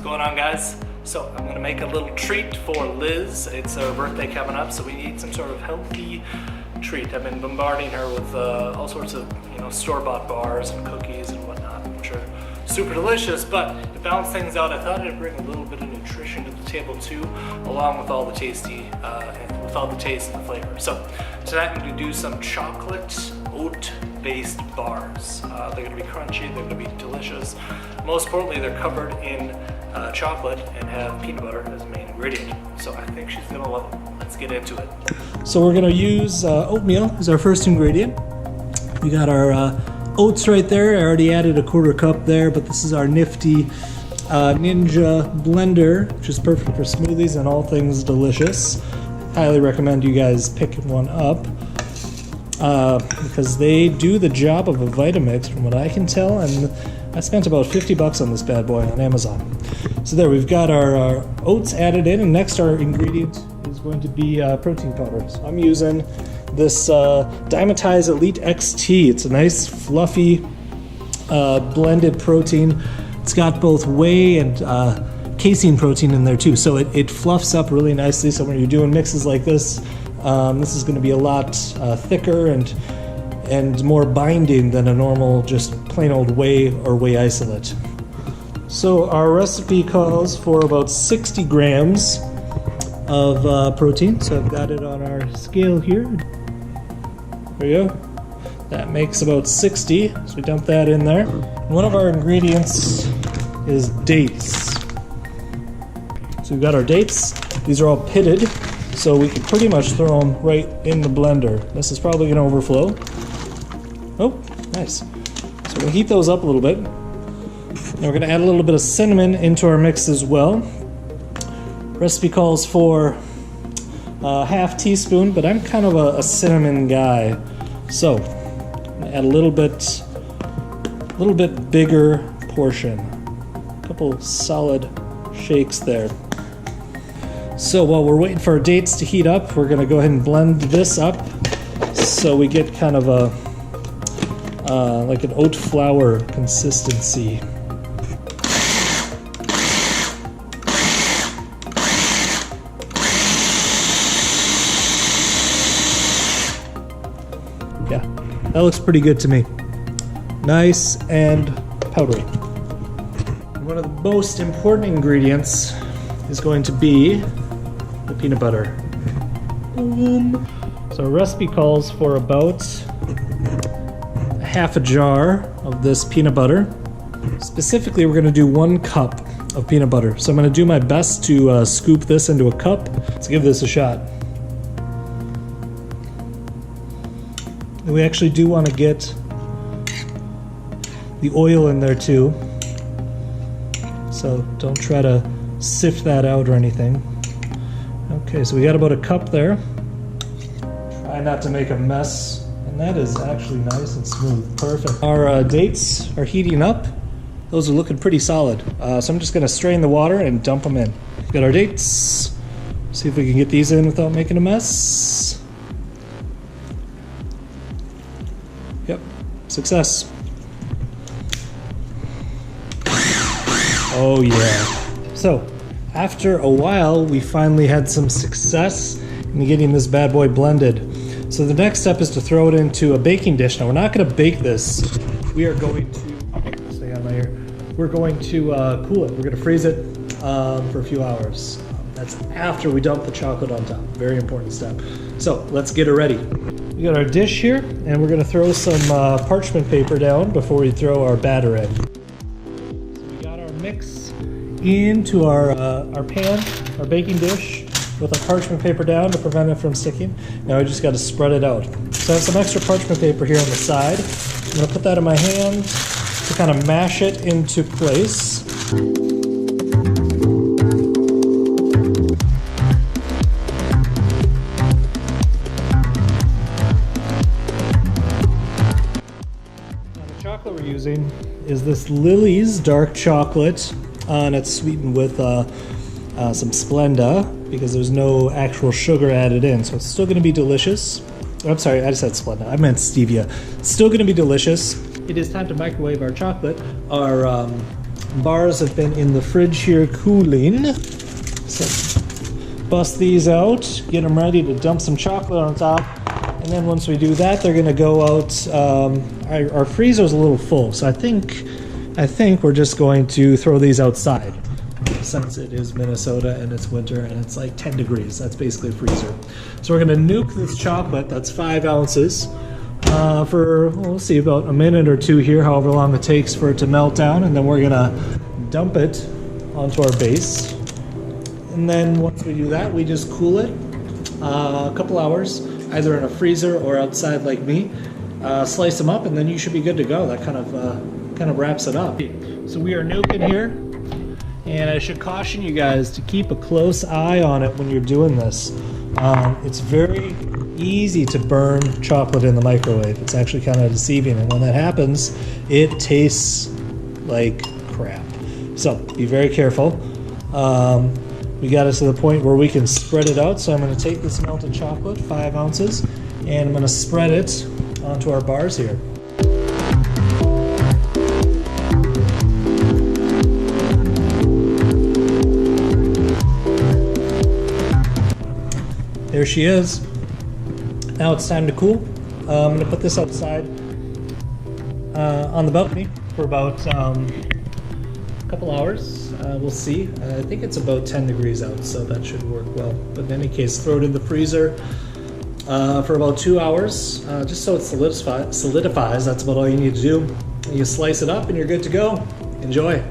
going on, guys? So I'm gonna make a little treat for Liz. It's her birthday coming up, so we need some sort of healthy treat. I've been bombarding her with all sorts of store-bought bars and cookies and whatnot, which are super delicious, but to balance things out, I thought I'd bring a little bit of nutrition to the table too, along with all the taste and the flavor. So tonight I'm gonna do some chocolate oat-based bars. They're gonna be crunchy, they're gonna be delicious. Most importantly, they're covered in chocolate and have peanut butter as a main ingredient. So I think she's gonna love them. Let's get into it. So we're gonna use oatmeal as our first ingredient. We got our oats right there. I already added a 1/4 cup there, but this is our nifty Ninja blender, which is perfect for smoothies and all things delicious. Highly recommend you guys pick one up because they do the job of a Vitamix from what I can tell, and I spent about 50 bucks on this bad boy on Amazon. So there, we've got our oats added in, and next our ingredient is going to be protein powder. So I'm using this Dymatize Elite XT. It's a nice fluffy blended protein. It's got both whey and casein protein in there too, so it fluffs up really nicely. So when you're doing mixes like this, this is going to be a lot thicker and more binding than a normal just plain old whey or whey isolate. So our recipe calls for about 60 grams of protein. So I've got it on our scale here. There you go. That makes about 60, so we dump that in there. One of our ingredients is dates. So we've got our dates. These are all pitted, so we can pretty much throw them right in the blender. This is probably going to overflow. Oh, nice. So we'll heat those up a little bit. And we're going to add a little bit of cinnamon into our mix as well. Recipe calls for ½ teaspoon, but I'm kind of a cinnamon guy. So I'm going to add a little bit bigger portion. A couple solid shakes there. So while we're waiting for our dates to heat up, we're going to go ahead and blend this up so we get kind of a like an oat flour consistency. Yeah, that looks pretty good to me. Nice and powdery. One of the most important ingredients is going to be the peanut butter. So our recipe calls for about ½ a jar of this peanut butter. Specifically, we're going to do 1 cup of peanut butter. So I'm going to do my best to scoop this into a cup. Let's give this a shot. And we actually do want to get the oil in there too. So don't try to sift that out or anything. Okay, so we got about a cup there. Try not to make a mess. And that is actually nice and smooth. Perfect. Our dates are heating up. Those are looking pretty solid. So I'm just going to strain the water and dump them in. We've got our dates. See if we can get these in without making a mess. Yep, success. Oh yeah. So after a while, we finally had some success in getting this bad boy blended. So the next step is to throw it into a baking dish. Now we're not going to bake this. We are going to stay on my ear. We're going to cool it. We're going to freeze it for a few hours. That's after we dump the chocolate on top. Very important step. So let's get it ready. We got our dish here, and we're going to throw some parchment paper down before we throw our batter in. So we got our mix into our pan, our baking dish, with a parchment paper down to prevent it from sticking. Now I just got to spread it out. So I have some extra parchment paper here on the side. I'm going to put that in my hand to kind of mash it into place. Now the chocolate we're using is this Lily's dark chocolate, and it's sweetened with some Splenda, because there's no actual sugar added in, so it's still going to be delicious. I'm sorry, I just said Splenda. I meant Stevia. It's still going to be delicious. It is time to microwave our chocolate, our bars have been in the fridge here cooling. So bust these out, get them ready to dump some chocolate on top. And then once we do that, they're gonna go out. Our freezer's a little full, so I think we're just going to throw these outside. Since it is Minnesota and it's winter and it's like 10 degrees, that's basically a freezer. So we're gonna nuke this chocolate, that's 5 ounces, for, well, we'll see, about a minute or two here, however long it takes for it to melt down, and then we're gonna dump it onto our base. And then once we do that, we just cool it a couple hours, either in a freezer or outside like me. Slice them up, and then you should be good to go. That kind of wraps it up. So we are nuking here, and I should caution you guys to keep a close eye on it when you're doing this. It's very easy to burn chocolate in the microwave. It's actually kind of deceiving, and when that happens, it tastes like crap. So be very careful. We got us to the point where we can spread it out, so I'm going to take this melted chocolate, 5 ounces, and I'm going to spread it onto our bars here. There she is. Now it's time to cool. I'm going to put this outside on the balcony for about a couple hours. We'll see. I think it's about 10 degrees out, so that should work well. But in any case, throw it in the freezer for about 2 hours, just so it solidifies. That's about all you need to do. You slice it up and you're good to go. Enjoy.